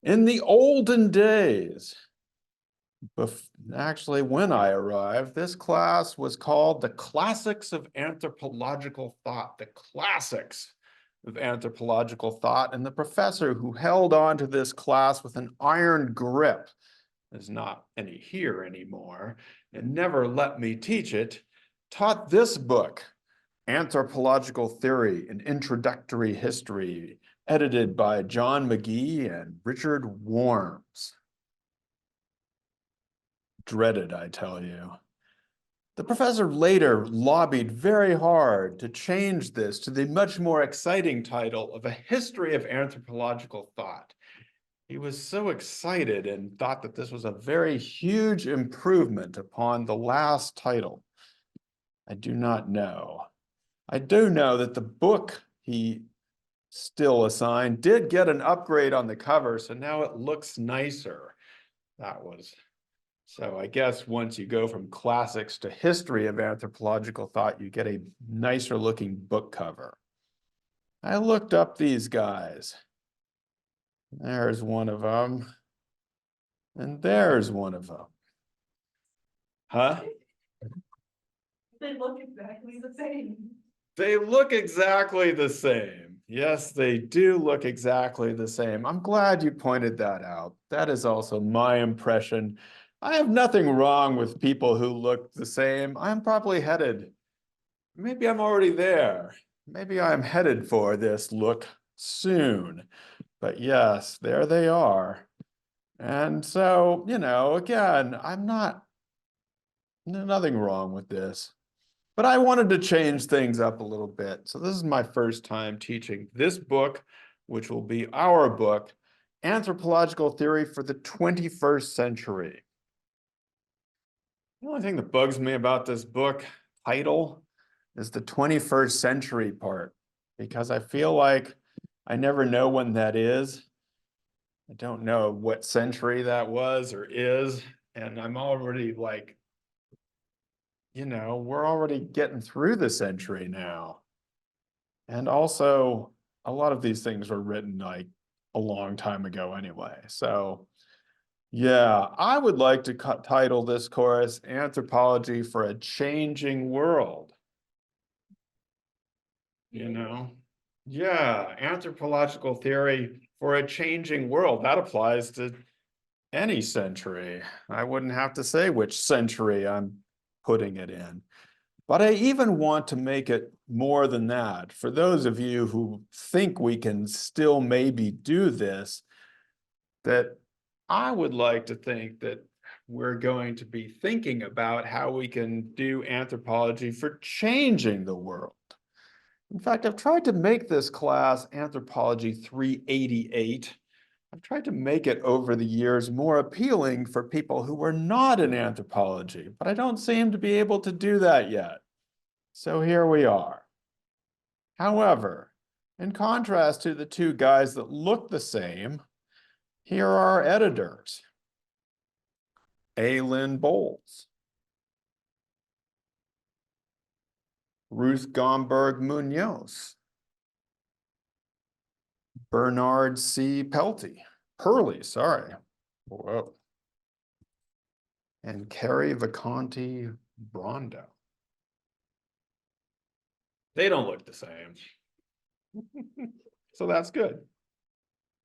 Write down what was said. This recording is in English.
In the olden days, actually when I arrived, this class was called the Classics of Anthropological Thought, the Classics of Anthropological Thought. And the professor who held on to this class with an iron grip, is not any here anymore, and never let me teach it, taught this book, Anthropological Theory, an Introductory History, edited by John McGee and Richard Worms. Dreaded, I tell you. The professor later lobbied very hard to change this to the much more exciting title of A History of Anthropological Thought. He was so excited and thought that this was a very huge improvement upon the last title. I do not know. I do know that the book he still assigned did get an upgrade on the cover, so now it looks nicer. So I guess once you go from classics to history of anthropological thought, you get a nicer looking book cover. I looked up these guys. There's one of them. And there's one of them. Huh? They look exactly the same. They look exactly the same. Yes, they do look exactly the same. I'm glad you pointed that out. That is also my impression. I have nothing wrong with people who look the same. I'm probably headed. Maybe I'm already there. Maybe I'm headed for this look soon. But yes, there they are. And so, again, nothing wrong with this. But I wanted to change things up a little bit. So this is my first time teaching this book, which will be our book, Anthropological Theory for the 21st Century. The only thing that bugs me about this book title is the 21st century part, because I feel like I never know when that is. I don't know what century that was or is, and I'm already like, we're already getting through the century now. And also, a lot of these things were written like a long time ago anyway. So yeah, I would like to title this course Anthropology for a Changing World. Yeah, anthropological theory for a changing world. That applies to any century. I wouldn't have to say which century I'm putting it in. But I even want to make it more than that. For those of you who think we can still maybe do this, that I would like to think that we're going to be thinking about how we can do anthropology for changing the world. In fact, I've tried to make this class Anthropology 388. I've tried to make it over the years more appealing for people who are not in anthropology, but I don't seem to be able to do that yet. So here we are. However, in contrast to the two guys that look the same, here are our editors. A. Lynn Bolles, Ruth Gomberg-Muñoz, Bernard C. Perley, sorry. Whoa. And Carrie Vacanti Brondo. They don't look the same. So that's good.